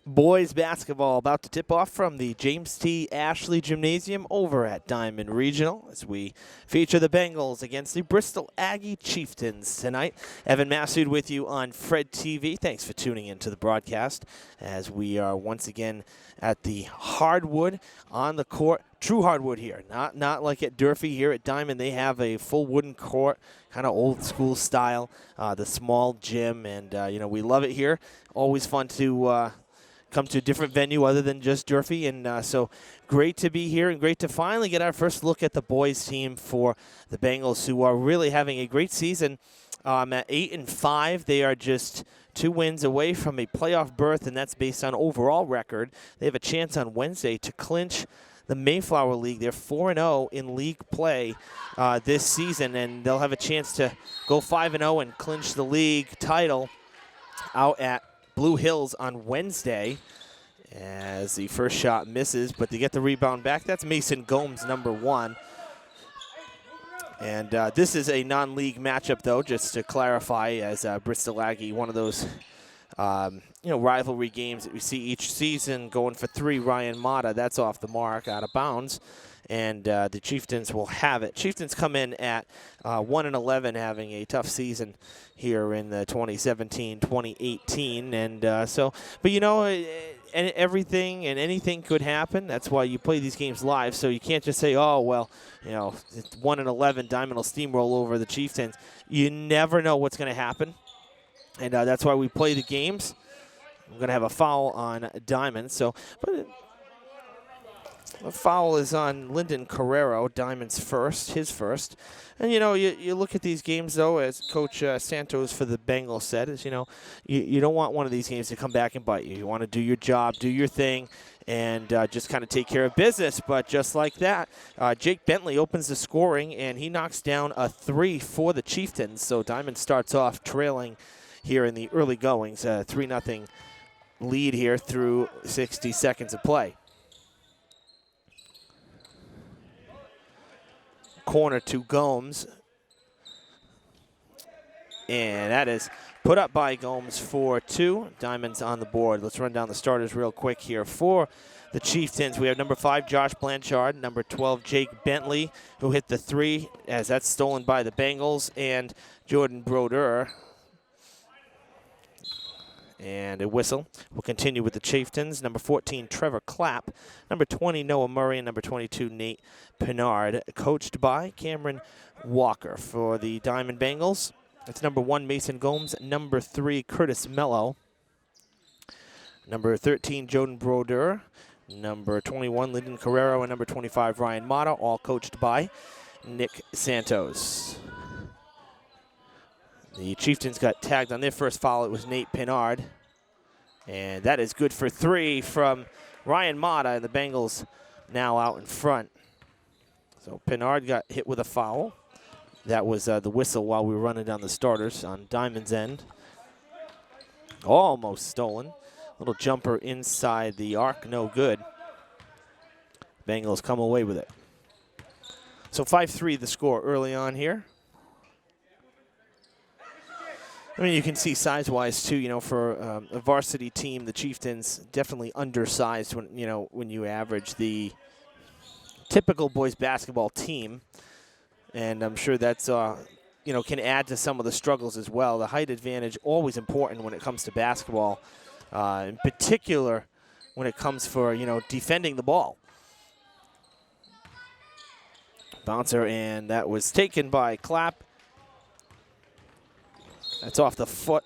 Boys basketball about to tip off from the James T. Ashley Gymnasium over at Diman Regional as we feature the Bengals against the Bristol Aggie Chieftains tonight. Evan Massoud with you on Fred TV. Thanks for tuning in to the broadcast as we are once again at the hardwood on the court. True hardwood here, not like at Durfee. Here at Diman, they have a full wooden court, kind of old school style, the small gym, and we love it here. Always fun to come to a different venue other than just Durfee, and so great to be here and great to finally get our first look at the boys team for the Bengals, who are really having a great season. At 8-5, they are just 2 wins away from a playoff berth, and that's based on overall record. They have a chance on Wednesday to clinch the Mayflower League. They're 4-0 in league play this season, and they'll have a chance to go 5-0 and clinch the league title out at Blue Hills on Wednesday as the first shot misses, but they get the rebound back. That's Mason Gomes, number 1. And this is a non-league matchup, though, just to clarify, as Bristol Aggie, one of those rivalry games that we see each season, going for 3. Ryan Mata, that's off the mark, out of bounds. And the Chieftains will have it. Chieftains come in at 1-11, having a tough season here in the 2017-2018. And and everything and anything could happen. That's why you play these games live. So you can't just say, oh, well, it's 1-11, Diman will steamroll over the Chieftains. You never know what's going to happen. And that's why we play the games. We're going to have a foul on Diman. The foul is on Lyndon Carrero, Diman's first, his first. And, you look at these games, though, as Coach Santos for the Bengals said, is, you don't want one of these games to come back and bite you. You want to do your job, do your thing, and just kind of take care of business. But just like that, Jake Bentley opens the scoring, and he knocks down a 3 for the Chieftains. So Diman starts off trailing here in the early goings, 3-0 lead here through 60 seconds of play. Corner to Gomes, and that is put up by Gomes for 2. Diman's on the board. Let's run down the starters real quick here for the Chieftains. We have number 5, Josh Blanchard, number 12, Jake Bentley, who hit the 3, as that's stolen by the Bengals, and Jordan Brodeur. And a whistle. We'll continue with the Chieftains. Number 14, Trevor Clapp. Number 20, Noah Murray. And number 22, Nate Pinard. Coached by Cameron Walker. For the Diman Bengals, it's number 1, Mason Gomes. Number 3, Curtis Mello. Number 13, Jordan Brodeur. Number 21, Lyndon Carrero. And number 25, Ryan Mata. All coached by Nick Santos. The Chieftains got tagged on their first foul. It was Nate Pinard. And that is good for 3 from Ryan Mata, and the Bengals now out in front. So Pinard got hit with a foul. That was the whistle while we were running down the starters on Diman's end. Almost stolen. Little jumper inside the arc, no good. Bengals come away with it. So 5-3 the score early on here. I mean, you can see size-wise, too, for a varsity team, the Chieftains definitely undersized when you average the typical boys basketball team. And I'm sure that's, can add to some of the struggles as well. The height advantage, always important when it comes to basketball, in particular when it comes for, defending the ball. Bouncer, and that was taken by Clapp. That's off the foot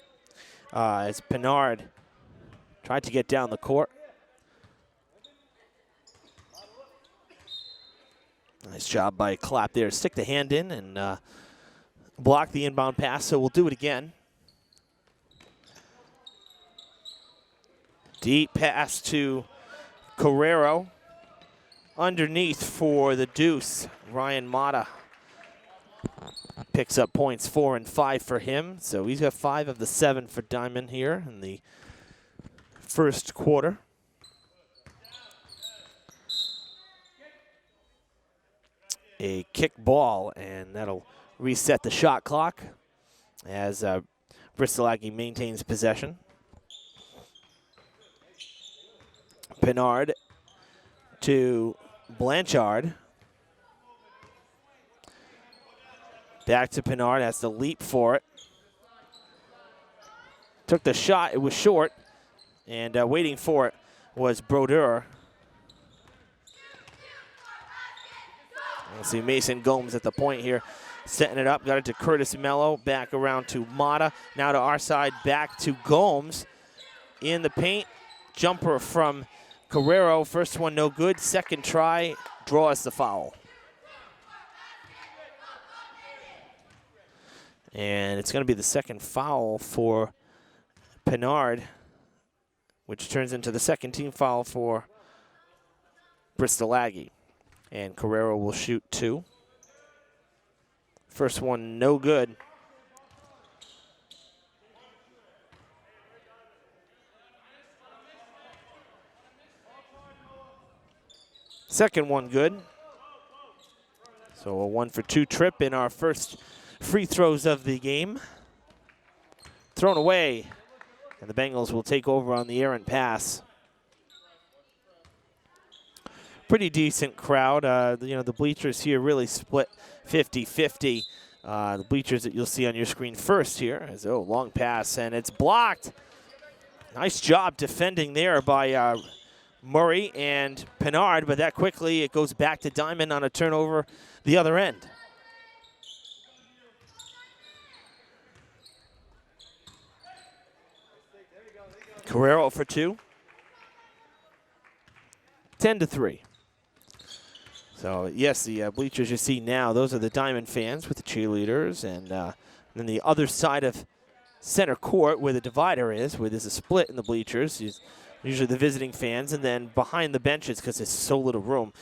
as Pinard tried to get down the court. Nice job by Clapp there. Stick the hand in and block the inbound pass, so we'll do it again. Deep pass to Carrero. Underneath for the Deuce, Ryan Mata. Picks up points 4 and 5 for him. So he's got 5 of the 7 for Diman here in the first quarter. A kick ball, and that'll reset the shot clock as Bristol Aggie maintains possession. Pinard to Blanchard. Back to Pinard, has to leap for it. Took the shot, it was short, and waiting for it was Brodeur. We'll see Mason Gomes at the point here, setting it up. Got it to Curtis Mello, back around to Mata. Now to our side, back to Gomes. In the paint, jumper from Carrero. First one no good, second try, draws the foul. And it's going to be the second foul for Pinard, which turns into the second team foul for Bristol Aggie. And Carrero will shoot 2. First one no good. Second one good. So a 1-for-2 trip in our first free throws of the game. Thrown away. And the Bengals will take over on the errant pass. Pretty decent crowd. You know, the bleachers here really split 50-50. The bleachers that you'll see on your screen first here is, oh, long pass, and it's blocked. Nice job defending there by Murray and Pinard, but that quickly it goes back to Diman on a turnover the other end. Carrero for 2. 10-3. So, yes, the bleachers you see now, those are the Diamond fans with the cheerleaders. And then the other side of center court where the divider is, where there's a split in the bleachers, is usually the visiting fans. And then behind the benches, because there's so little room,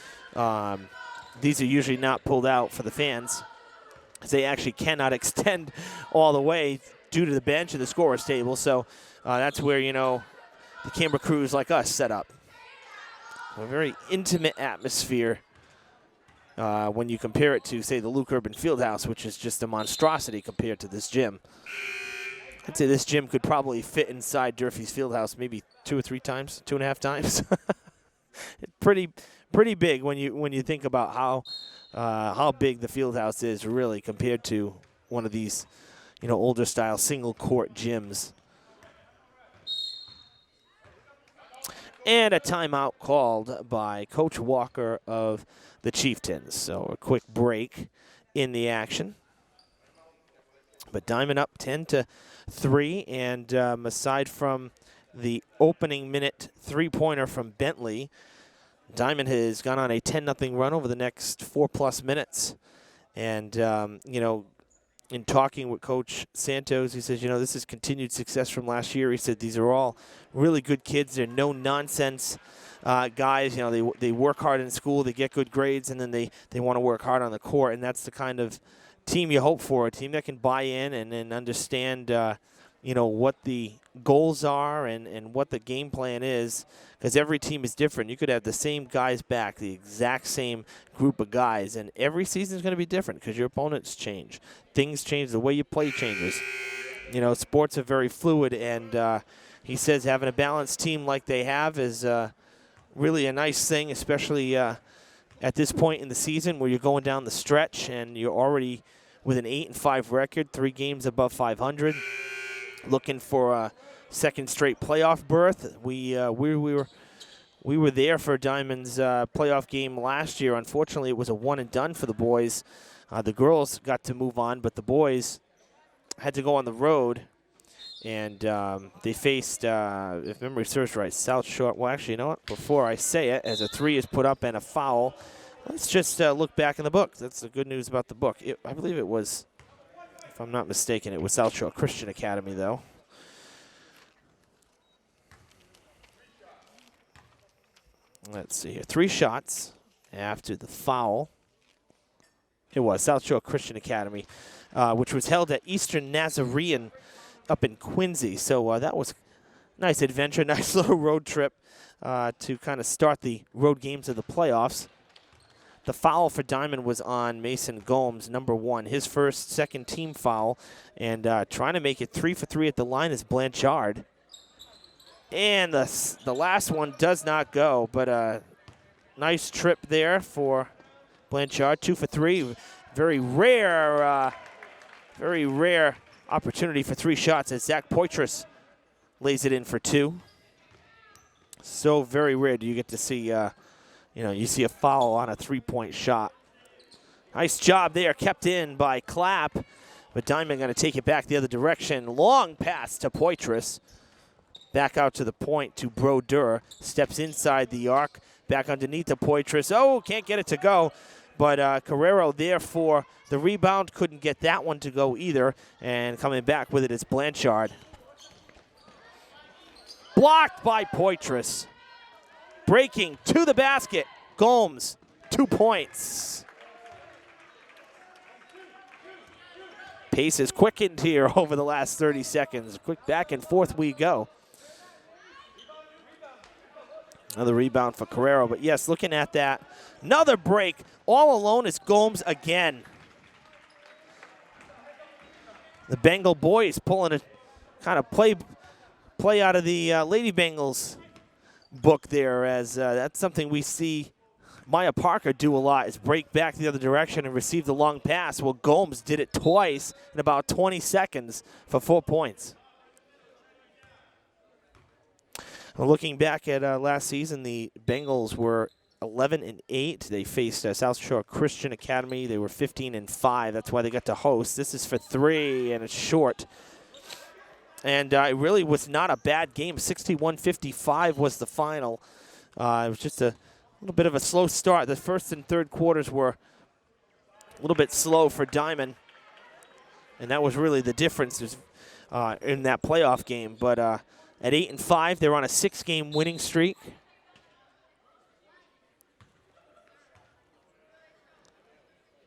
these are usually not pulled out for the fans, because they actually cannot extend all the way due to the bench and the scorer's table. So that's where, you know, the camera crews like us set up. A very intimate atmosphere when you compare it to, say, the Luke Urban Fieldhouse, which is just a monstrosity compared to this gym. I'd say this gym could probably fit inside Durfee's Fieldhouse maybe 2 or 3 times, 2.5 times. pretty big when you think about how big the Fieldhouse is really compared to one of these, you know, older style single court gyms. And a timeout called by Coach Walker of the Chieftains. So a quick break in the action. But Diamond up 10-3, and aside from the opening minute three-pointer from Bentley, Diamond has gone on a 10-0 run over the next 4+ minutes. And, you know, in talking with Coach Santos, he says, you know, this is continued success from last year. He said these are all really good kids. They're no-nonsense guys. You know, they work hard in school, they get good grades, and then they want to work hard on the court. And that's the kind of team you hope for, a team that can buy in and understand, you know, what the goals are and what the game plan is, because every team is different. You could have the same guys back, the exact same group of guys, and every season is going to be different because your opponents change. Things change, the way you play changes. You know, sports are very fluid, and he says having a balanced team like they have is really a nice thing, especially at this point in the season where you're going down the stretch and you're already with an 8-5 record, 3 games above 500, looking for a second straight playoff berth. We were there for Diamond's playoff game last year. Unfortunately, it was a one and done for the boys. The girls got to move on, but the boys had to go on the road, and they faced, if memory serves right, South Shore. Well, actually, you know what? Before I say it, as a 3 is put up and a foul, let's just look back in the book. That's the good news about the book. I believe it was, if I'm not mistaken, it was South Shore Christian Academy, though. Let's see here. 3 shots after the foul. It was South Shore Christian Academy, which was held at Eastern Nazarene up in Quincy. So that was a nice adventure, nice little road trip to kind of start the road games of the playoffs. The foul for Diamond was on Mason Gomes, number 1, his first second team foul. And trying to make it 3 for 3 at the line is Blanchard. And the last one does not go, but a nice trip there for Blanchard. 2 for 3. Very rare opportunity for 3 shots as Zach Poitras lays it in for 2. So very rare do you get to see, you see a foul on a 3-point shot. Nice job there, kept in by Clapp, but Diman going to take it back the other direction. Long pass to Poitras. Back out to the point to Brodeur. Steps inside the arc, back underneath to Poitras. Oh, can't get it to go. But Carrero there for the rebound. Couldn't get that one to go either. And coming back with it is Blanchard. Blocked by Poitras. Breaking to the basket. Gomes, 2 points. Pace is quickened here over the last 30 seconds. Quick back and forth we go. Another rebound for Carrero. But yes, looking at that, another break. All alone is Gomes again. The Bengal boys pulling a kind of play out of the Lady Bengals book there, as that's something we see Maya Parker do a lot, is break back the other direction and receive the long pass. Well, Gomes did it twice in about 20 seconds for 4 points. Well, looking back at last season, the Bengals were 11-8. They faced South Shore Christian Academy. They were 15-5. That's why they got to host. This is for 3, and it's short. And it really was not a bad game. 61-55 was the final. It was just a little bit of a slow start. The first and third quarters were a little bit slow for Diman, and that was really the difference in that playoff game. But at 8-5, they're on a 6-game winning streak.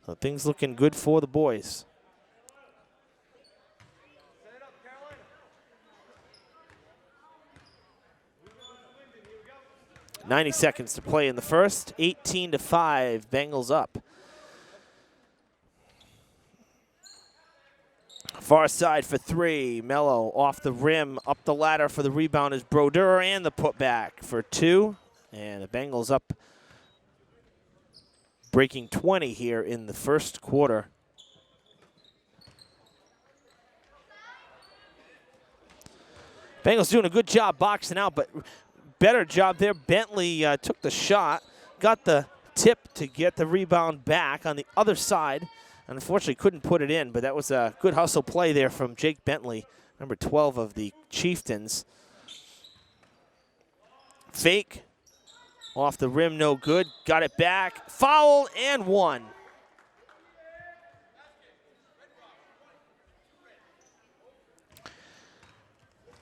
So things looking good for the boys. 90 seconds to play in the first. 18-5, Bengals up. Far side for 3. Mello off the rim, up the ladder for the rebound is Brodeur, and the putback for 2. And the Bengals up, breaking 20 here in the first quarter. Bengals doing a good job boxing out, but better job there. Bentley took the shot, got the tip to get the rebound back on the other side. Unfortunately, couldn't put it in, but that was a good hustle play there from Jake Bentley, number 12 of the Chieftains. Fake, off the rim, no good. Got it back, foul, and 1.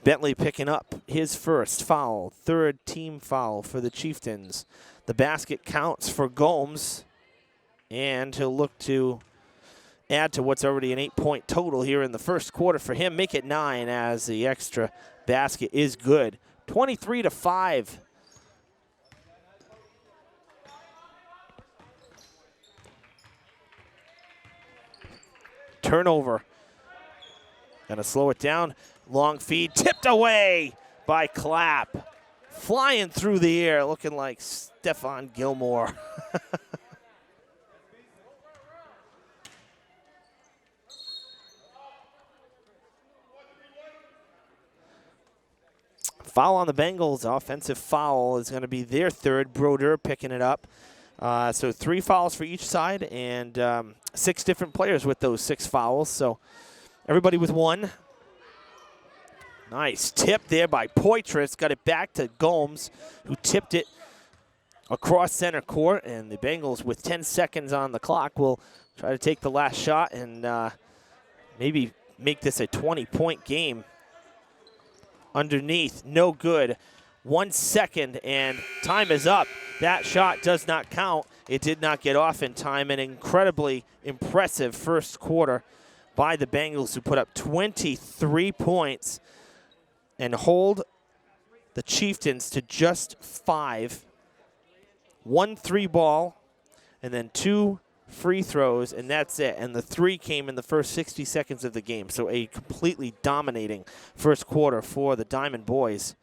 Bentley picking up his first foul, 3rd team foul for the Chieftains. The basket counts for Gomes, and he'll look to add to what's already an 8-point total here in the first quarter for him. Make it 9 as the extra basket is good. 23-5. Turnover. Gonna slow it down. Long feed, tipped away by Clapp. Flying through the air, looking like Stephon Gilmore. Foul on the Bengals. Offensive foul is going to be their 3rd. Brodeur picking it up. So 3 fouls for each side, and 6 different players with those 6 fouls. So everybody with 1. Nice tip there by Poitras. Got it back to Gomes, who tipped it across center court. And the Bengals, with 10 seconds on the clock, will try to take the last shot and maybe make this a 20-point game. Underneath, no good. 1 second, and time is up. That shot does not count. It did not get off in time. An incredibly impressive first quarter by the Bengals, who put up 23 points and hold the Chieftains to just 5. 1 3-ball, and then 2 free throws, and that's it. And the 3 came in the first 60 seconds of the game. So a completely dominating first quarter for the Diamond boys.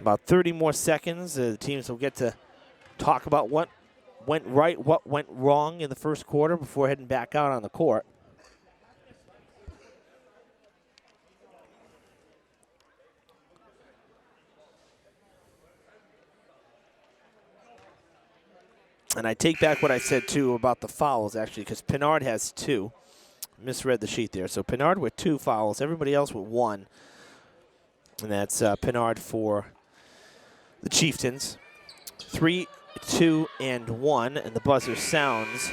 About 30 more seconds. The teams will get to talk about what went right, what went wrong in the first quarter before heading back out on the court. And I take back what I said, too, about the fouls, actually, because Pinard has 2. Misread the sheet there. So Pinard with 2 fouls, everybody else with 1. And that's Pinard for the Chieftains. 3, 2, and 1, and the buzzer sounds.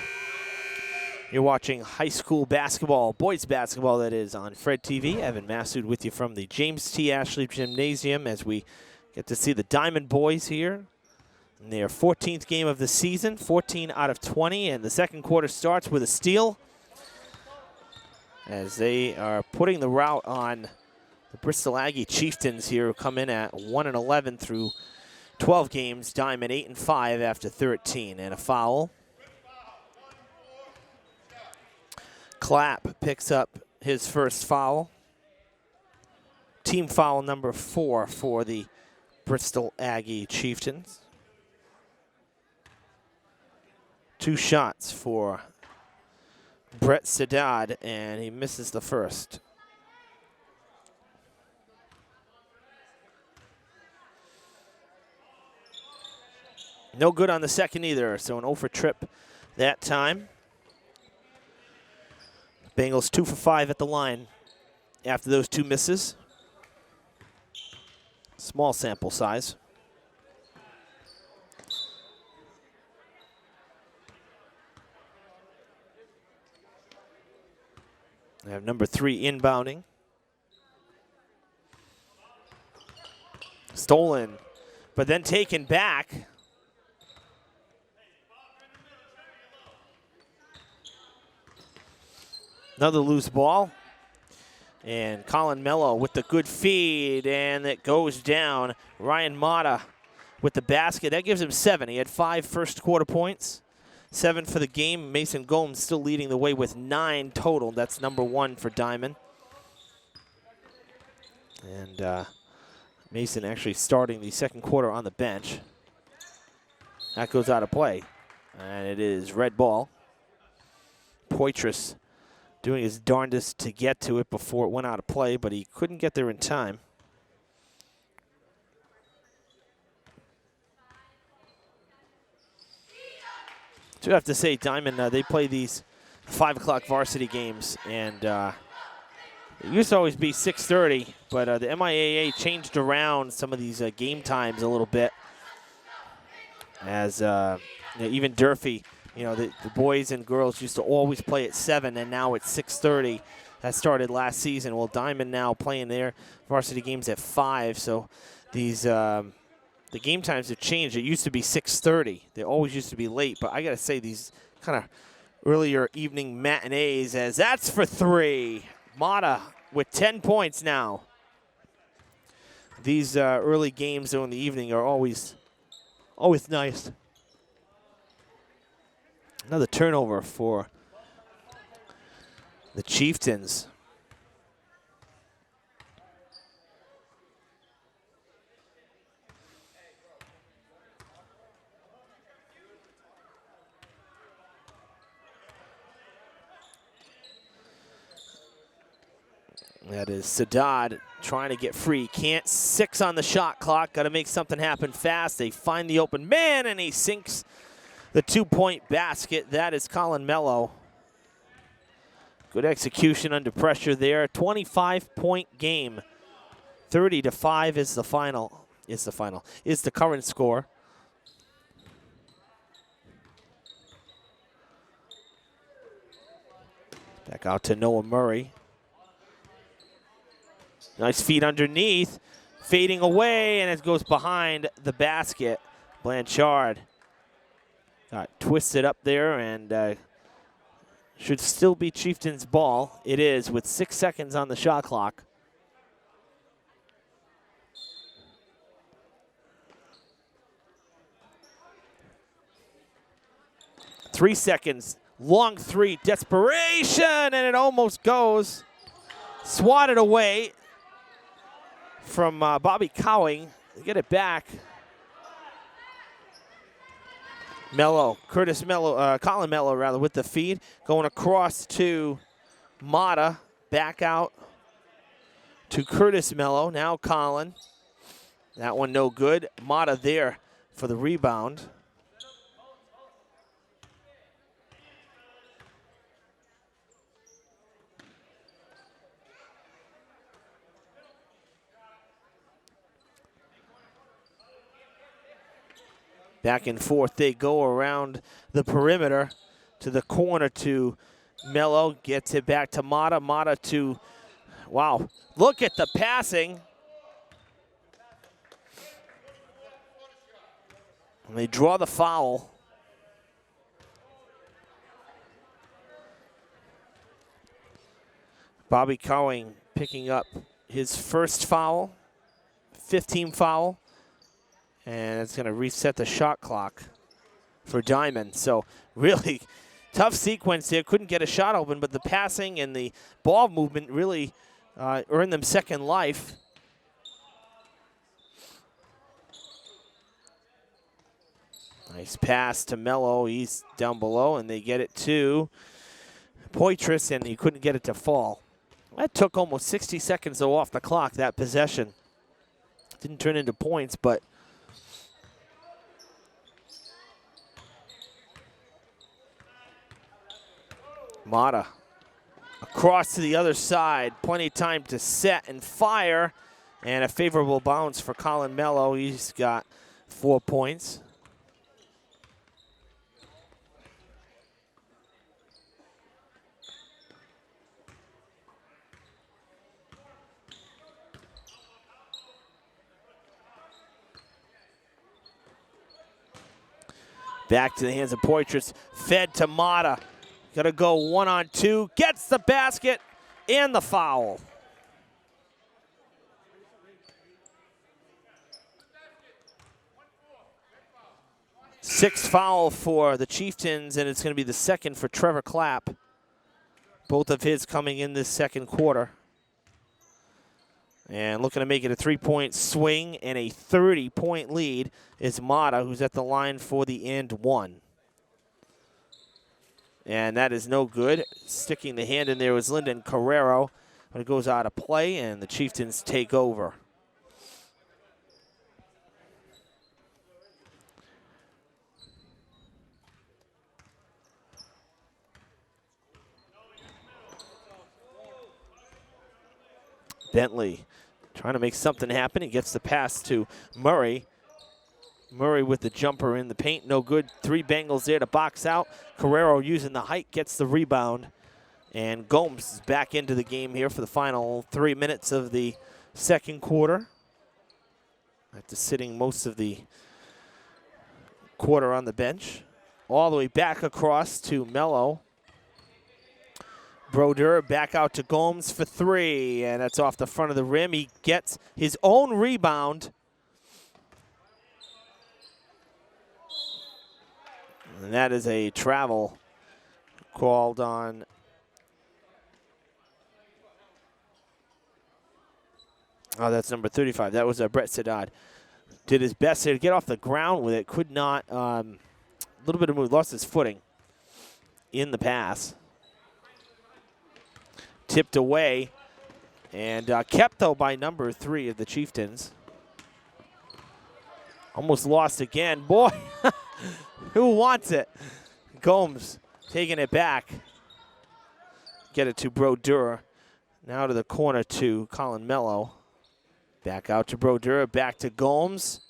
You're watching high school basketball, boys basketball, that is, on Fred TV. Evan Massoud with you from the James T. Ashley Gymnasium as we get to see the Diamond boys here in their 14th game of the season, 14 out of 20, and the second quarter starts with a steal as they are putting the route on the Bristol Aggie Chieftains here, who come in at 1-11 through 12 games. Diamond 8-5 after 13, and a foul. Clapp picks up his first foul. Team foul number 4 for the Bristol Aggie Chieftains. 2 shots for Brett Sedad, and he misses the first. No good on the second either, so an 0 for trip that time. Bengals 2 for 5 at the line after those 2 misses. Small sample size. I have number 3 inbounding. Stolen, but then taken back. Another loose ball. And Colin Mello with the good feed, and it goes down. Ryan Mata with the basket. That gives him 7. He had 5 first quarter points. 7 for the game. Mason Gomes still leading the way with 9 total. That's number 1 for Diamond. And Mason actually starting the second quarter on the bench. That goes out of play. And it is red ball. Poitras doing his darndest to get to it before it went out of play, but he couldn't get there in time. I do have to say, Diamond, they play these 5 o'clock varsity games, and it used to always be 6:30, but the MIAA changed around some of these game times a little bit. As even Durfee, the boys and girls used to always play at 7, and now it's 6:30. That started last season. Well, Diamond now playing their varsity games at 5, so these the game times have changed. It used to be 6:30. They always used to be late, but I got to say these kind of earlier evening matinees, as that's for 3. Mata with 10 points now. These early games in the evening are always nice. Another turnover for the Chieftains. That is Sadad trying to get free. Can't. 6 on the shot clock. Got to make something happen fast. They find the open man, and he sinks the 2-point basket. That is Colin Mello. Good execution under pressure there. 25-point game. 30-5 is the final. Is the current score. Back out to Noah Murray. Nice feed underneath. Fading away, and it goes behind the basket. Blanchard got twisted up there, and should still be Chieftains' ball. It is, with 6 seconds on the shot clock. Three seconds. Long 3. Desperation, and it almost goes. Swatted away from Bobby Cowing. get it back. Mello, Colin Mello rather, with the feed. Going across to Mata, back out to Curtis Mello. Now Colin. That one no good. Mata there for the rebound. Back and forth they go around the perimeter to the corner to Mello. Gets it back to Mata. Mata to, wow, look at the passing. And they draw the foul. Bobby Cowing picking up his first foul, 15th foul. And it's going to reset the shot clock for Diman. So really tough sequence here. Couldn't get a shot open, but the passing and the ball movement really earned them second life. Nice pass to Mello. He's down below, and they get it to Poitras, and he couldn't get it to fall. That took almost 60 seconds, though, off the clock, that possession. Didn't turn into points, but Mata across to the other side. Plenty of time to set and fire. And a favorable bounce for Colin Mello. He's got 4 points. Back to the hands of Poitras. Fed to Mata. Got to go 1-on-2. Gets the basket and the foul. Sixth foul for the Chieftains, and it's going to be the second for Trevor Clapp. Both of his coming in this second quarter. And looking to make it a 3-point swing and a 30-point lead is Mata, who's at the line for the and one. And that is no good. Sticking the hand in there was Lyndon Carrero. But it goes out of play, and the Chieftains take over. Bentley trying to make something happen. He gets the pass to Murray. Murray with the jumper in the paint, no good. 3 Bengals there to box out. Carrero using the height, gets the rebound. And Gomes is back into the game here for the final 3 minutes of the second quarter. After sitting most of the quarter on the bench. All the way back across to Mello. Brodeur back out to Gomes for 3, and that's off the front of the rim. He gets his own rebound. And that is a travel called on that's number 35. That was Brett Sadat. Did his best there to get off the ground with it. Could not, a little bit of move, lost his footing in the pass. Tipped away and kept, though, by number 3 of the Chieftains. Almost lost again. Boy, who wants it? Gomes taking it back. Get it to Brodeur. Now to the corner to Colin Mello. Back out to Brodeur, back to Gomes.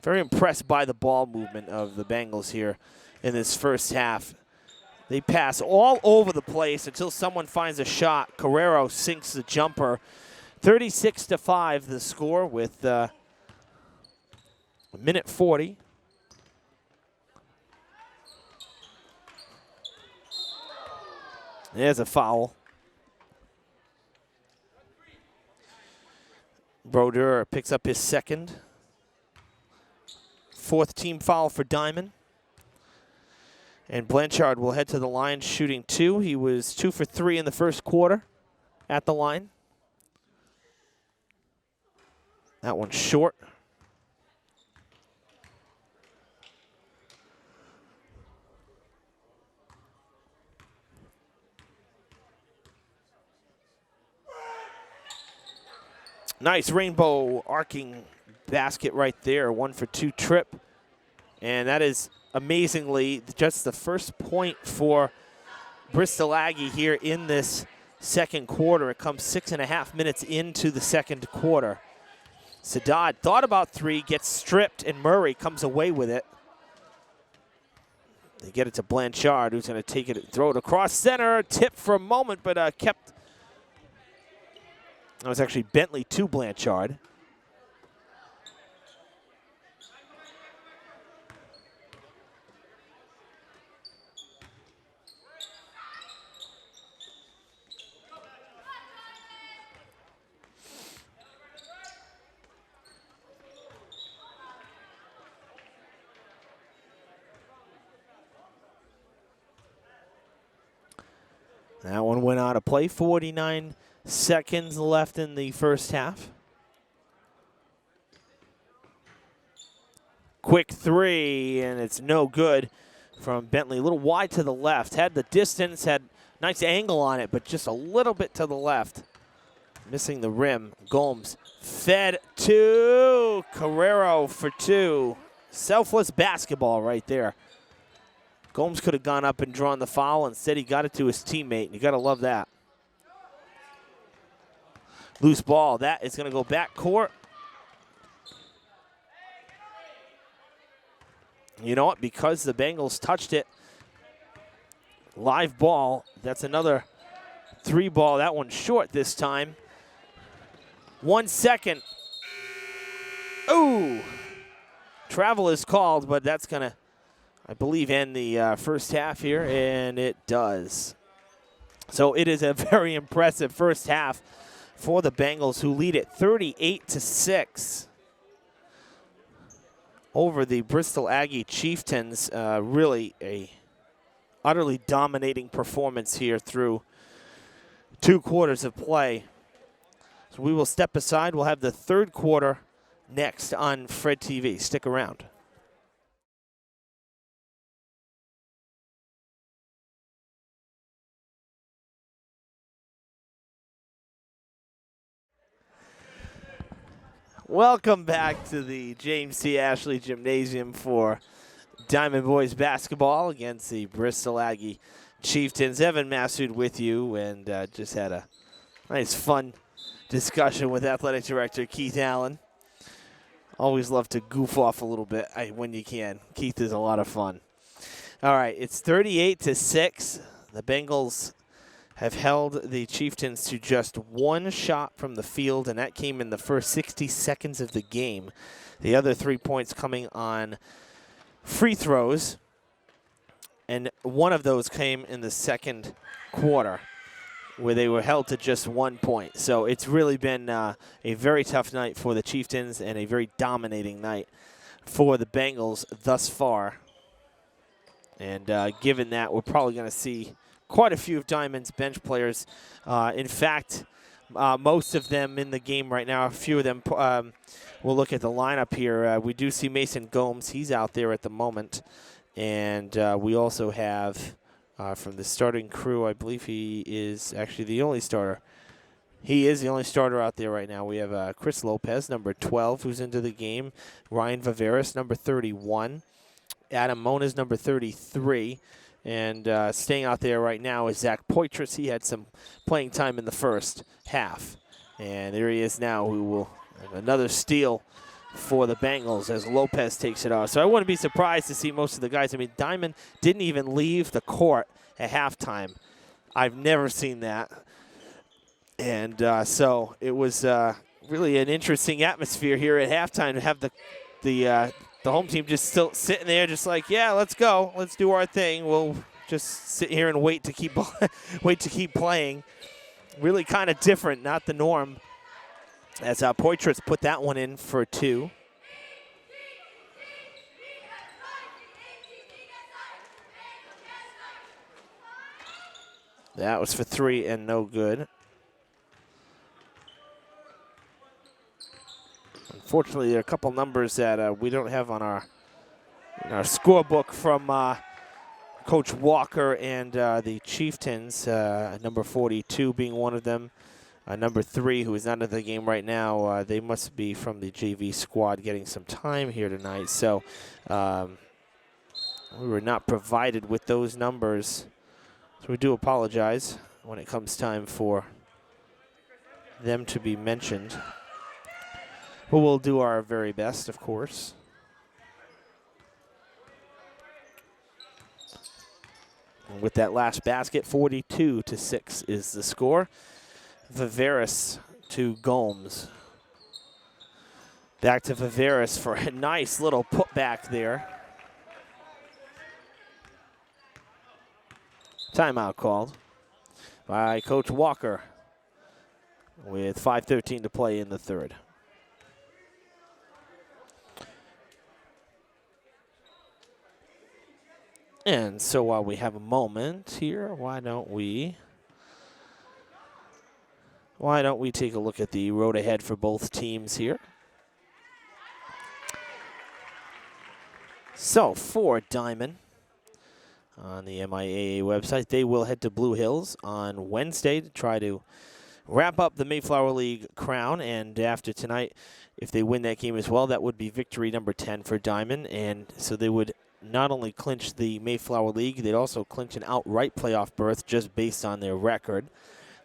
Very impressed by the ball movement of the Bengals here in this first half. They pass all over the place until someone finds a shot. Carrero sinks the jumper. 36-5 the score with a minute 40. There's a foul. Brodeur picks up his second. 4th team foul for Diman. And Blanchard will head to the line shooting 2. He was 2 for 3 in the first quarter at the line. That one's short. Nice rainbow arcing basket right there. 1-for-2 trip. And that is amazingly just the first point for Bristol Aggie here in this second quarter. It comes 6.5 minutes into the second quarter. Sadat thought about three, gets stripped, and Murray comes away with it. They get it to Blanchard, who's going to take it and throw it across center. Tip for a moment, but kept. That was actually Bentley to Blanchard. That one went out of play. 49 seconds left in the first half. Quick three, and it's no good from Bentley. A little wide to the left. Had the distance, had nice angle on it, but just a little bit to the left. Missing the rim. Gomes fed to Carrero for two. Selfless basketball right there. Gomes could have gone up and drawn the foul. Instead, he got it to his teammate, and you got to love that. Loose ball. That is going to go back court. You know what? Because the Bengals touched it, live ball. That's another three ball. That one's short this time. 1 second. Ooh. Travel is called, but that's going to, I believe, end the first half here, and it does. So it is a very impressive first half for the Bengals, who lead it 38-6 over the Bristol Aggie Chieftains. Really a utterly dominating performance here through 2 quarters of play. So we will step aside. We'll have the third quarter next on Fred TV. Stick around. Welcome back to the James T. Ashley Gymnasium for Diamond Boys basketball against the Bristol Aggie Chieftains. Evan Massoud with you, and just had a nice fun discussion with Athletic Director Keith Allen. Always love to goof off a little bit when you can. Keith is a lot of fun. All right, it's 38-6. The Bengals have held the Chieftains to just 1 shot from the field, and that came in the first 60 seconds of the game. The other 3 points coming on free throws, and one of those came in the second quarter, where they were held to just 1 point. So it's really been a very tough night for the Chieftains and a very dominating night for the Bengals thus far. And given that, we're probably going to see quite a few of Diamond's bench players. In fact, most of them in the game right now. A few of them, we'll look at the lineup here. We do see Mason Gomes. He's out there at the moment. And we also have, from the starting crew, I believe he is actually the only starter. He is the only starter out there right now. We have Chris Lopez, number 12, who's into the game. Ryan Viveris, number 31. Adam Moniz, number 33. And staying out there right now is Zach Poitras. He had some playing time in the first half. And there he is now, who will have another steal for the Bengals as Lopez takes it off. So I wouldn't be surprised to see most of the guys. I mean, Diamond didn't even leave the court at halftime. I've never seen that. And so it was really an interesting atmosphere here at halftime to have the home team just still sitting there, just like, yeah, let's go, let's do our thing. We'll just sit here and wait to keep playing. Really kind of different, not the norm. As Poitras put that one in for 2. That was for 3 and no good. Unfortunately, there are a couple numbers that we don't have on our scorebook from Coach Walker and the Chieftains, number 42 being one of them. Number 3, who is not in the game right now, they must be from the JV squad getting some time here tonight. So we were not provided with those numbers. So we do apologize when it comes time for them to be mentioned. But we'll do our very best, of course. And with that last basket, 42-6 is the score. Viveris to Gomes. Back to Viveris for a nice little putback there. Timeout called by Coach Walker with 5:13 to play in the third. And so while we have a moment here, why don't we take a look at the road ahead for both teams here? So for Diman, on the MIAA website, they will head to Blue Hills on Wednesday to try to wrap up the Mayflower League crown. And after tonight, if they win that game as well, that would be victory number 10 for Diman. And so they would not only clinch the Mayflower League, they'd also clinch an outright playoff berth just based on their record.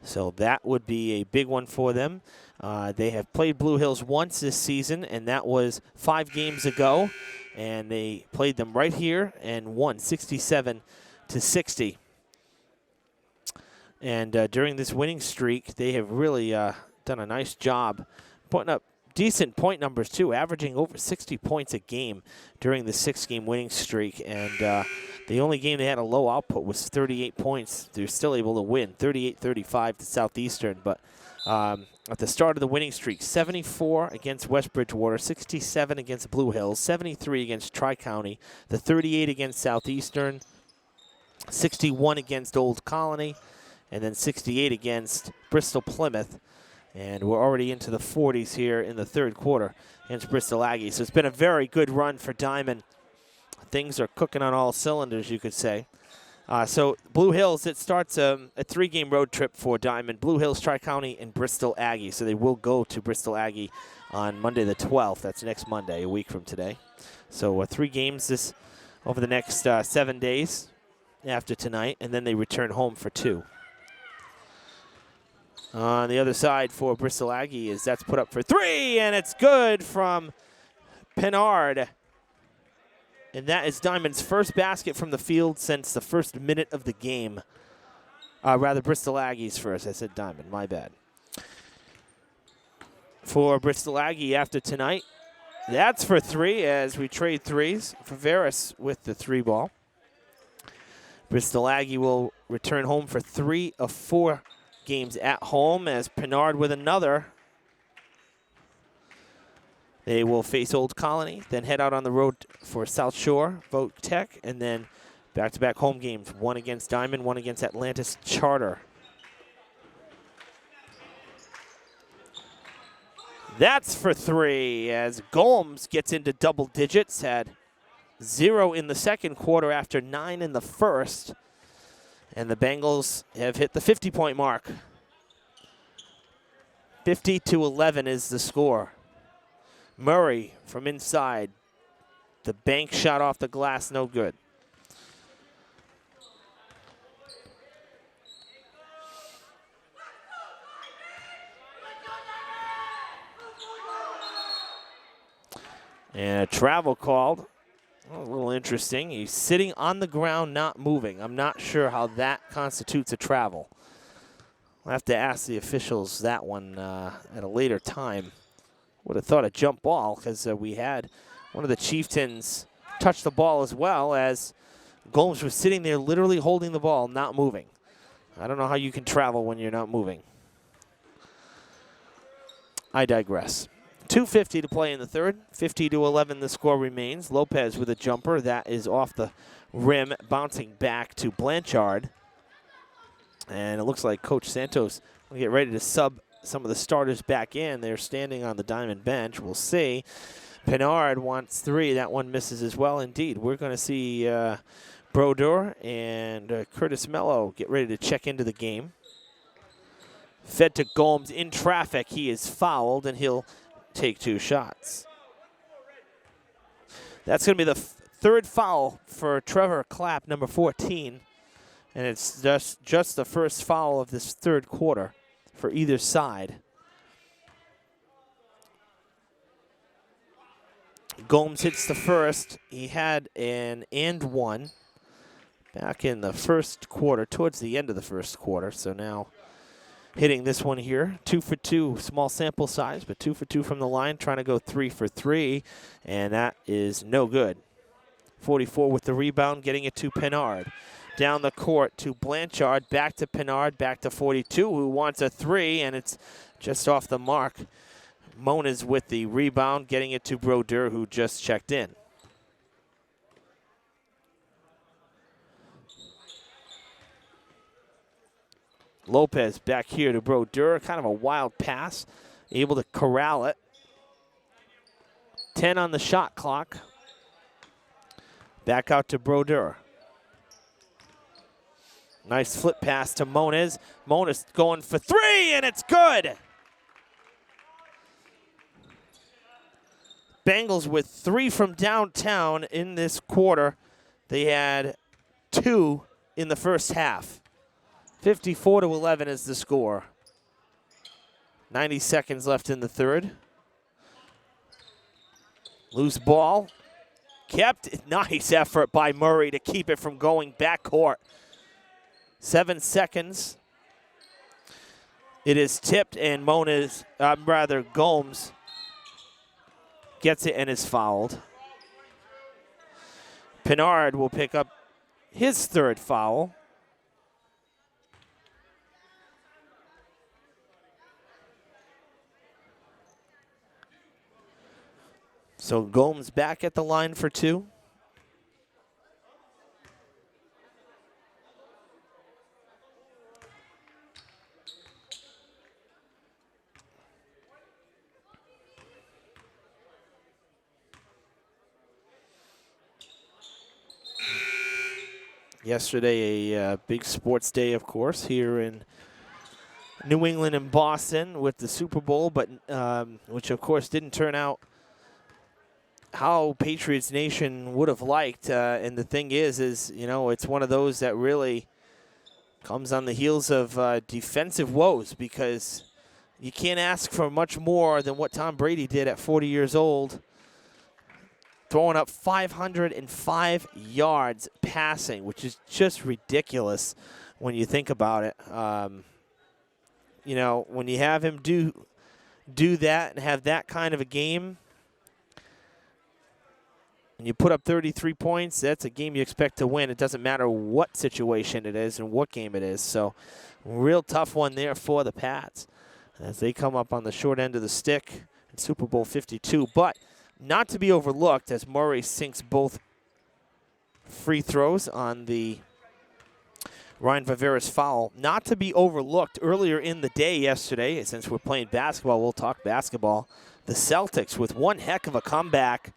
So that would be a big one for them. They have played Blue Hills once this season, and that was 5 games ago. And they played them right here and won 67-60. And during this winning streak, they have really done a nice job putting up decent point numbers, too, averaging over 60 points a game during the 6-game winning streak. And the only game they had a low output was 38 points. They're still able to win, 38-35 to Southeastern. But at the start of the winning streak, 74 against West Bridgewater, 67 against Blue Hills, 73 against Tri-County, the 38 against Southeastern, 61 against Old Colony, and then 68 against Bristol Plymouth. And we're already into the 40s here in the third quarter against Bristol Aggie. So it's been a very good run for Diman. Things are cooking on all cylinders, you could say. So Blue Hills, it starts a 3-game road trip for Diman. Blue Hills, Tri-County, and Bristol Aggie. So they will go to Bristol Aggie on Monday the 12th. That's next Monday, a week from today. So 3 games over the next 7 days after tonight, and then they return home for 2. On the other side for Bristol Aggie is that's put up for 3, and it's good from Pinard. And that is Diman's first basket from the field since the first minute of the game. Rather, Bristol Aggie's first. I said Diman, my bad. For Bristol Aggie after tonight, that's for 3 as we trade threes. Viveris with the 3 ball. Bristol Aggie will return home for 3 of 4 games at home as Pinard with another. They will face Old Colony, then head out on the road for South Shore, Voc Tech, and then back-to-back home games, 1 against Diman, 1 against Atlantis Charter. That's for 3 as Gomes gets into double digits, had 0 in the second quarter after 9 in the first. And the Bengals have hit the 50-point mark. 50-11 is the score. Murray from inside. The bank shot off the glass, no good. And a travel called. A little interesting. He's sitting on the ground, not moving. I'm not sure how that constitutes a travel. I'll have to ask the officials that one at a later time. Would have thought a jump ball because we had one of the Chieftains touch the ball as well as Gomes was sitting there literally holding the ball, not moving. I don't know how you can travel when you're not moving. I digress. 2:50 to play in the third. 50-11 the score remains. Lopez with a jumper. That is off the rim, bouncing back to Blanchard. And it looks like Coach Santos will get ready to sub some of the starters back in. They're standing on the Diamond bench. We'll see. Pinard wants 3. That one misses as well. Indeed, we're going to see Brodeur and Curtis Mello get ready to check into the game. Fed to Gomes in traffic. He is fouled, and he'll take 2 shots. That's going to be the third foul for Trevor Clapp, number 14. And it's just the first foul of this third quarter for either side. Gomes hits the first. He had an and one back in the first quarter, towards the end of the first quarter. So now hitting this one here, 2 for 2, small sample size, but 2 for 2 from the line, trying to go 3 for 3, and that is no good. 44 with the rebound, getting it to Pinard. Down the court to Blanchard, back to Pinard, back to 42, who wants a 3, and it's just off the mark. Mona's with the rebound, getting it to Brodeur, who just checked in. Lopez back here to Brodeur, kind of a wild pass, able to corral it. 10 on the shot clock. Back out to Brodeur. Nice flip pass to Moniz. Moniz going for 3, and it's good. Bengals with 3 from downtown in this quarter. They had 2 in the first half. 54-11 is the score. 90 seconds left in the third. Loose ball. Kept. Nice effort by Murray to keep it from going backcourt. 7 seconds. It is tipped, and Gomes gets it and is fouled. Pinard will pick up his third foul. So Gomes back at the line for 2. Yesterday, a big sports day, of course, here in New England and Boston with the Super Bowl, but which, of course, didn't turn out how Patriots Nation would have liked. And the thing is, you know, it's one of those that really comes on the heels of defensive woes, because you can't ask for much more than what Tom Brady did at 40 years old, throwing up 505 yards passing, which is just ridiculous when you think about it. You know, when you have him do that and have that kind of a game, and you put up 33 points, that's a game you expect to win. It doesn't matter what situation it is and what game it is. So, real tough one there for the Pats as they come up on the short end of the stick in Super Bowl 52. But not to be overlooked, as Murray sinks both free throws on the Ryan Vivera's foul. Not to be overlooked earlier in the day yesterday, since we're playing basketball, we'll talk basketball. The Celtics with one heck of a comeback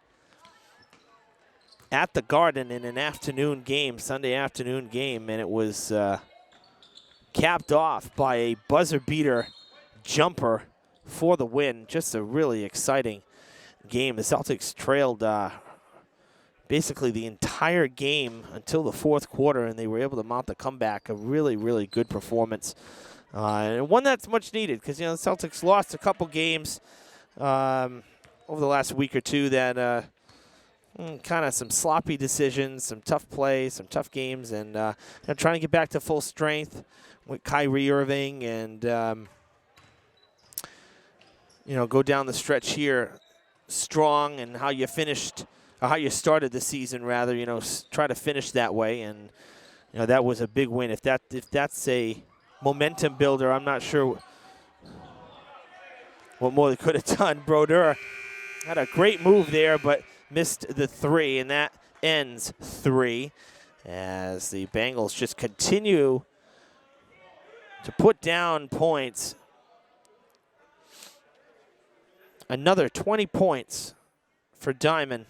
at the Garden in an afternoon game, Sunday afternoon game, and it was capped off by a buzzer beater jumper for the win. Just a really exciting game. The Celtics trailed basically the entire game until the fourth quarter, and they were able to mount the comeback. A really, really good performance. And one that's much needed, because, you know, the Celtics lost a couple games over the last week or two that kind of some sloppy decisions, some tough play, some tough games, and they're trying to get back to full strength with Kyrie Irving and, you know, go down the stretch here strong, and how you finished, or how you started the season, rather, you know, try to finish that way. And, you know, that was a big win. If that's a momentum builder, I'm not sure what more they could have done. Brodeur had a great move there, but missed the 3, and that ends 3 as the Bengals just continue to put down points another 20 points for Diman.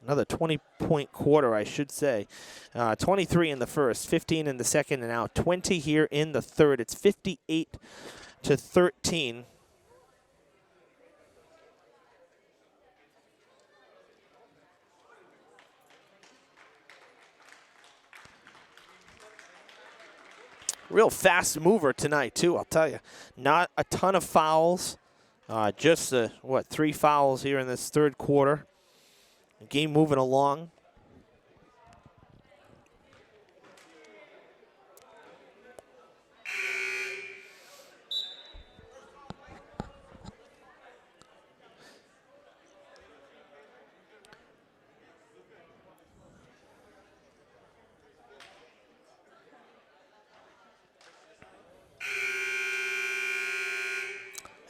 Another 20-point quarter, I should say. 23 in the first, 15 in the second, and now 20 here in the third. It's 58-13. Real fast mover tonight, too, I'll tell you. Not a ton of fouls. Just, 3 fouls here in this third quarter. The game moving along.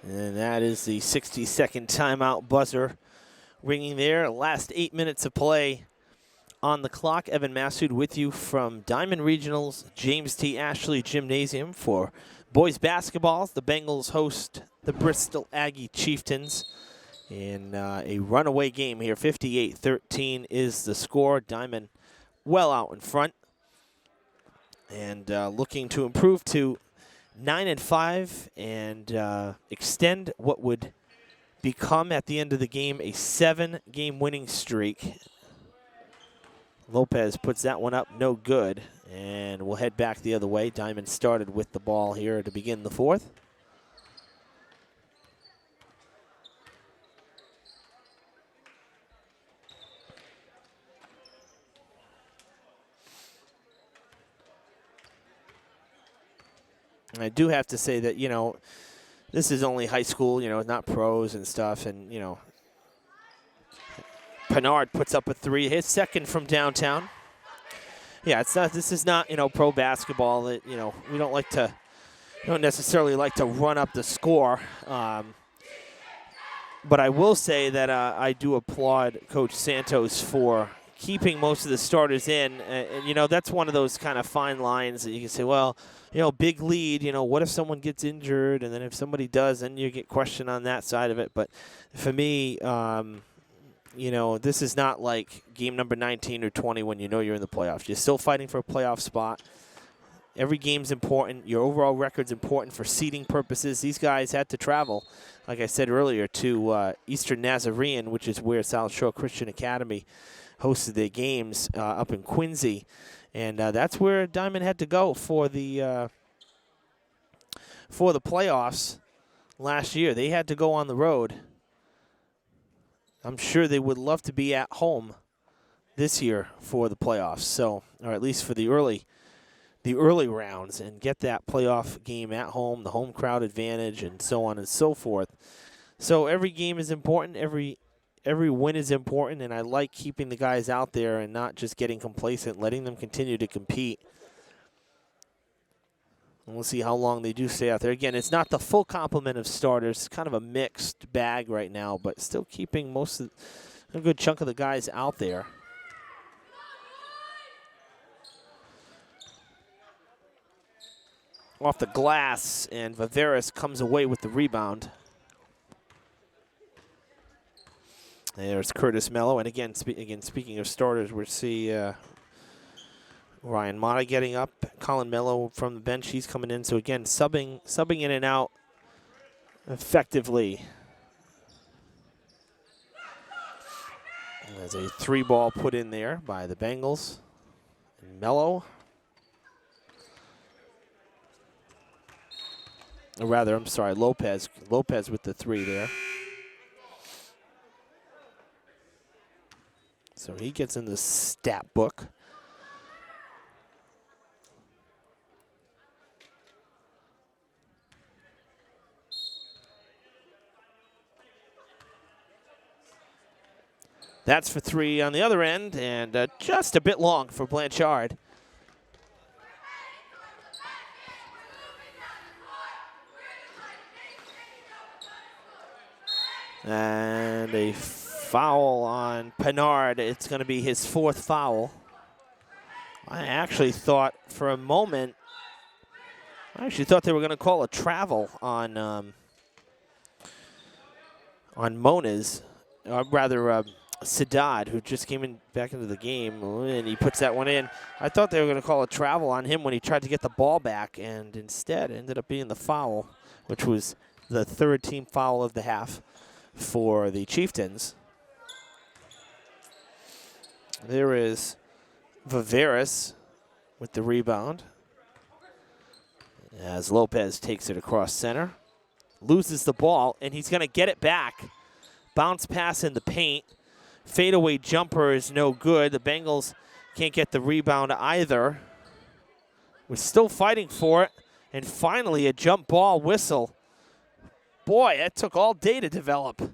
And that is the 60-second timeout buzzer ringing there. Last 8 minutes of play on the clock. Evan Massoud with you from Diman Regional's James T. Ashley Gymnasium for boys basketball. The Bengals host the Bristol Aggie Chieftains in a runaway game here. 58-13 is the score. Diman well out in front and looking to improve to 9-5 and extend what would become at the end of the game a 7-game winning streak. Lopez puts that one up, no good, and we'll head back the other way. Diman started with the ball here to begin the fourth. And I do have to say that, you know, this is only high school, you know, not pros and stuff. And, you know, Pinard puts up a 3, his second from downtown. Yeah, it's not, this is not, you know, pro basketball that, you know, we don't necessarily like to run up the score. But I will say that I do applaud Coach Santos for keeping most of the starters in. And, you know, that's one of those kind of fine lines that you can say, well, you know, big lead, you know, what if someone gets injured? And then if somebody does, then you get questioned on that side of it. But for me, you know, this is not like game number 19 or 20 when you know you're in the playoffs. You're still fighting for a playoff spot. Every game's important. Your overall record's important for seeding purposes. These guys had to travel, like I said earlier, to Eastern Nazarene, which is where South Shore Christian Academy hosted their games up in Quincy. And that's where Diman had to go for the playoffs last year. They had to go on the road. I'm sure they would love to be at home this year for the playoffs, so, or at least for the early rounds, and get that playoff game at home, the home crowd advantage, and so on and so forth. So every game is important. Every win is important, and I like keeping the guys out there and not just getting complacent, letting them continue to compete. And we'll see how long they do stay out there. Again, it's not the full complement of starters. It's kind of a mixed bag right now, but still keeping a good chunk of the guys out there. Off the glass, and Viveris comes away with the rebound. There's Curtis Mello, and again, speaking of starters, we see Ryan Mata getting up, Colin Mello from the bench, he's coming in. So again, subbing in and out effectively. And there's a 3-ball put in there by the Bengals. And Mello. Or rather, I'm sorry, Lopez with the 3 there. So he gets in the stat book. That's for 3 on the other end, and just a bit long for Blanchard. And a foul on Pinard. It's going to be his 4th foul. I actually thought for a moment, they were going to call a travel on on Moniz, or rather Sadat, who just came in back into the game, and he puts that one in. I thought they were going to call a travel on him when he tried to get the ball back, and instead it ended up being the foul, which was the third team foul of the half for the Chieftains. There is Viveris with the rebound as Lopez takes it across center. Loses the ball, and he's going to get it back. Bounce pass in the paint. Fadeaway jumper is no good. The Bengals can't get the rebound either. We're still fighting for it. And finally, a jump ball whistle. Boy, that took all day to develop.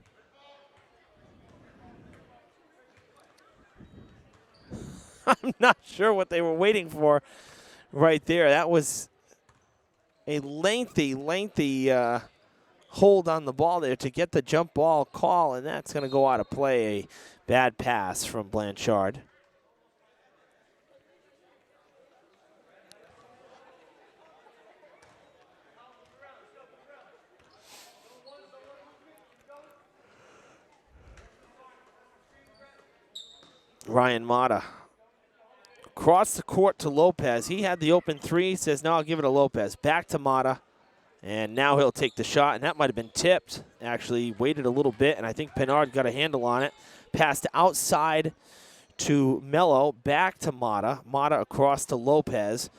I'm not sure what they were waiting for right there. That was a lengthy hold on the ball there to get the jump ball call, and that's going to go out of play. A bad pass from Blanchard. Ryan Mata. Across the court to Lopez. He had the open three. He says, no, I'll give it to Lopez. Back to Mata. And now he'll take the shot, and that might have been tipped. Actually, waited a little bit, and I think Pennard got a handle on it. Passed outside to Mello, back to Mata. Mata across to Lopez.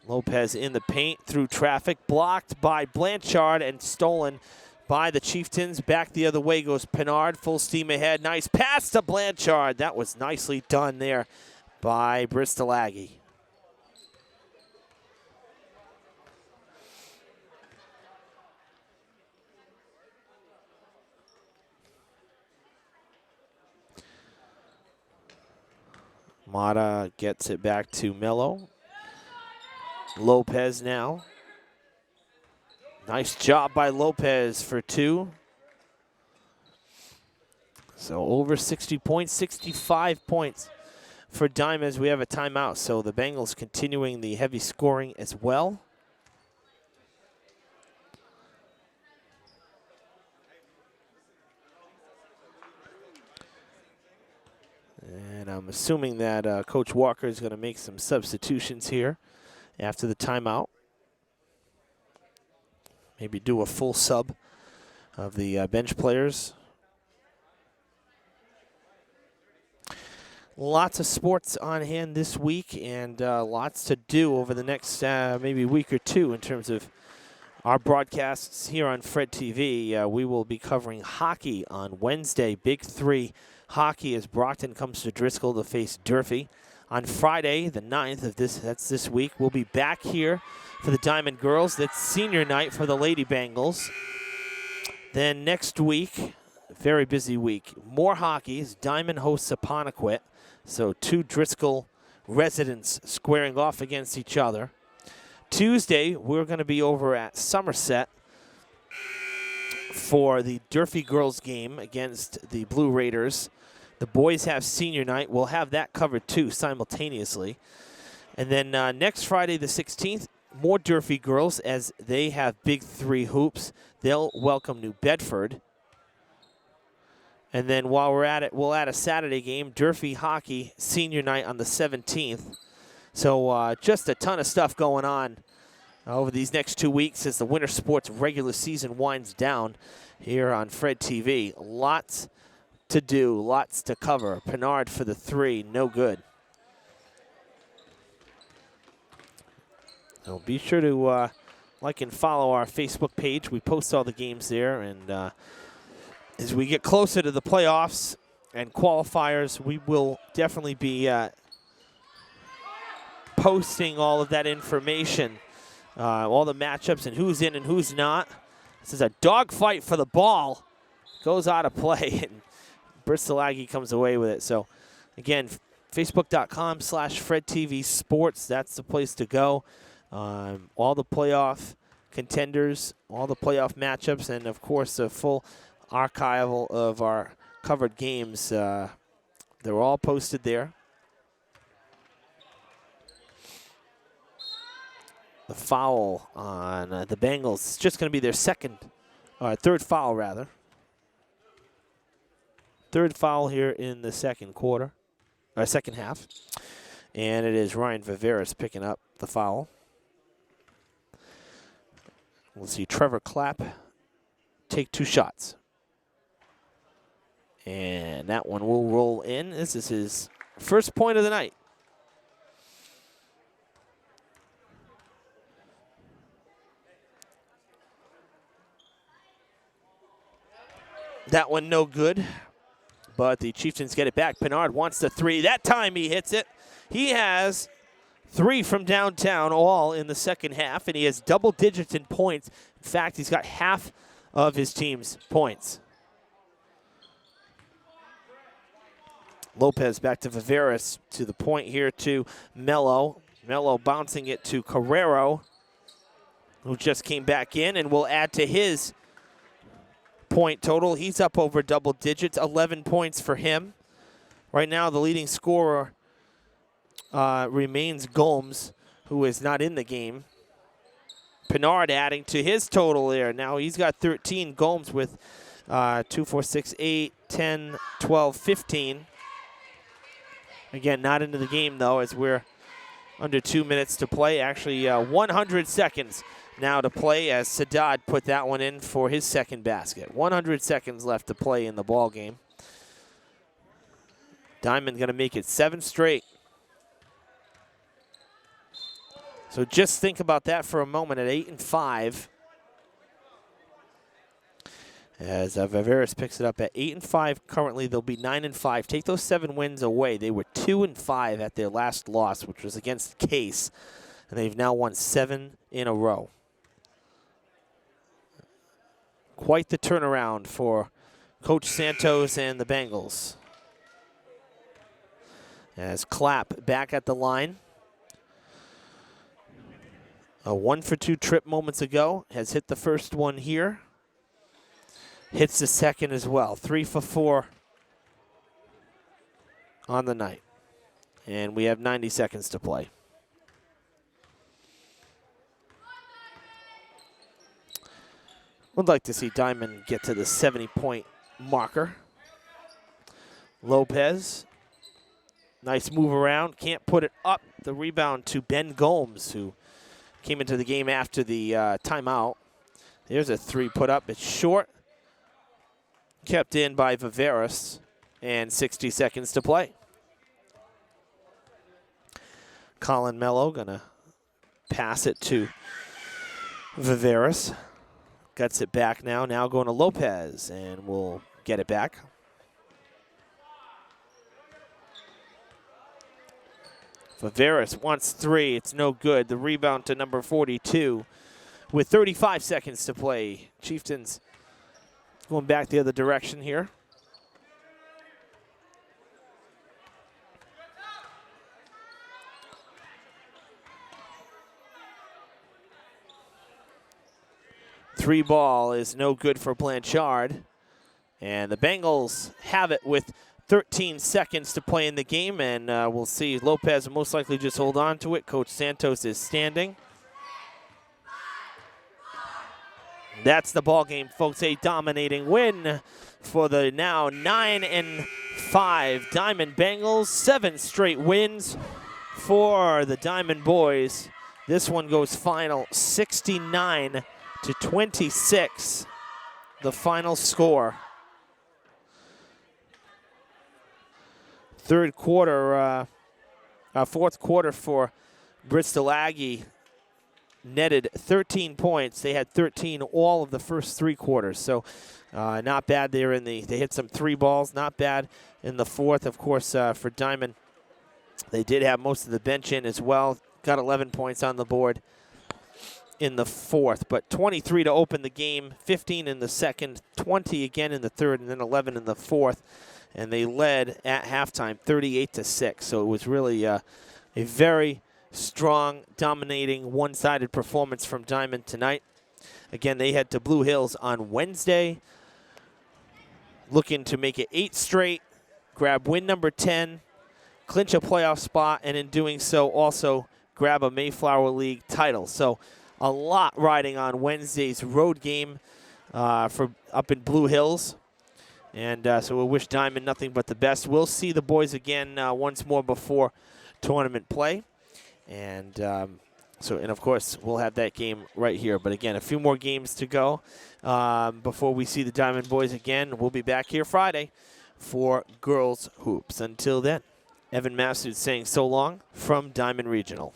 Lopez in the paint through traffic. Blocked by Blanchard and stolen by the Chieftains. Back the other way goes Pennard, full steam ahead. Nice pass to Blanchard. That was nicely done there by Bristol Aggie. Mata gets it back to Mello. Lopez now. Nice job by Lopez for two. So over 60 points, 65 points for Diamond. We have a timeout, so the Bengals continuing the heavy scoring as well. And I'm assuming that Coach Walker is going to make some substitutions here after the timeout. Maybe do a full sub of the bench players. Lots of sports on hand this week, and lots to do over the next maybe week or two in terms of our broadcasts here on Fred TV. We will be covering hockey on Wednesday, Big Three hockey, as Brockton comes to Driscoll to face Durfee. On Friday, the 9th of this week, we'll be back here for the Diamond Girls. That's senior night for the Lady Bengals. Then next week, very busy week. More hockey as Diamond hosts Apponequet. So two Driscoll residents squaring off against each other. Tuesday, we're going to be over at Somerset for the Durfee girls game against the Blue Raiders. The boys have senior night. We'll have that covered too simultaneously. And then next Friday the 16th, more Durfee girls as they have Big Three hoops. They'll welcome New Bedford. And then while we're at it, we'll add a Saturday game, Durfee hockey senior night on the 17th. So just a ton of stuff going on over these next 2 weeks as the winter sports regular season winds down here on Fred TV. Lots to do, lots to cover. Pennard for the three, no good. So be sure to like and follow our Facebook page. We post all the games there, and as we get closer to the playoffs and qualifiers, we will definitely be posting all of that information, all the matchups and who's in and who's not. This is a dogfight for the ball. Goes out of play, and Bristol Aggie comes away with it. So, again, Facebook.com/FredTVSports. That's the place to go. All the playoff contenders, all the playoff matchups, and, of course, a full archival of our covered games. They're all posted there. The foul on the Bengals is just going to be their third foul, rather. Third foul here in the second half. And it is Ryan Viveris picking up the foul. We'll see Trevor Clapp take 2 shots. And that one will roll in. This is his first point of the night. That one no good, but the Chieftains get it back. Pinard wants the 3. That time he hits it. He has 3 from downtown, all in the second half, and he has double digits in points. In fact, he's got half of his team's points. Lopez back to Viveris, to the point here to Mello. Mello bouncing it to Carrero, who just came back in and will add to his point total. He's up over double digits, 11 points for him. Right now, the leading scorer remains Gomes, who is not in the game. Pinard adding to his total there. Now he's got 13. Gomes with 2, 4, 6, 8, 10, 12, 15. Again, not into the game, though, as we're under 2 minutes to play. Actually, 100 seconds now to play, as Sadat put that one in for his second basket. 100 seconds left to play in the ball game. Diman going to make it 7 straight. So just think about that for a moment at 8-5. As Viveris picks it up at 8-5 currently, they'll be 9-5. Take those 7 wins away. They were 2-5 at their last loss, which was against Case, and they've now won 7 in a row. Quite the turnaround for Coach Santos and the Bengals. As Clapp back at the line. A 1-for-2 trip moments ago, has hit the first one here. Hits the second as well. 3 for 4 on the night. And we have 90 seconds to play. Would like to see Diman get to the 70-point marker. Lopez, nice move around, can't put it up. The rebound to Ben Gomes, who came into the game after the timeout. There's a 3 put up, it's short. Kept in by Viveris, and 60 seconds to play. Colin Mello gonna pass it to Viveris. Gets it back now going to Lopez, and we'll get it back. Viveris wants 3, it's no good. The rebound to number 42 with 35 seconds to play. Chieftains going back the other direction here. Three ball is no good for Blanchard. And the Bengals have it with 13 seconds to play in the game, and we'll see. Lopez will most likely just hold on to it. Coach Santos is standing. That's the ball game, folks. A dominating win for the now 9-5 Diamond Bengals. 7 straight wins for the Diamond Boys. This one goes final 69-26, the final score. Fourth quarter for Bristol Aggie netted 13 points. They had 13 all of the first 3 quarters. So not bad there they hit some 3 balls, not bad in the fourth. Of course, for Diamond, they did have most of the bench in as well. Got 11 points on the board in the fourth, but 23 to open the game, 15 in the second, 20 again in the third, and then 11 in the fourth. And they led at halftime 38-6. So it was really a very strong, dominating, one-sided performance from Diamond tonight. Again, they head to Blue Hills on Wednesday, looking to make it 8 straight, grab win number 10, clinch a playoff spot, and in doing so also grab a Mayflower League title. So a lot riding on Wednesday's road game for up in Blue Hills. And so we'll wish Diamond nothing but the best. We'll see the boys again once more before tournament play. And and of course, we'll have that game right here. But again, a few more games to go before we see the Diamond boys again. We'll be back here Friday for girls hoops. Until then, Evan Massoud saying so long from Diman Regional.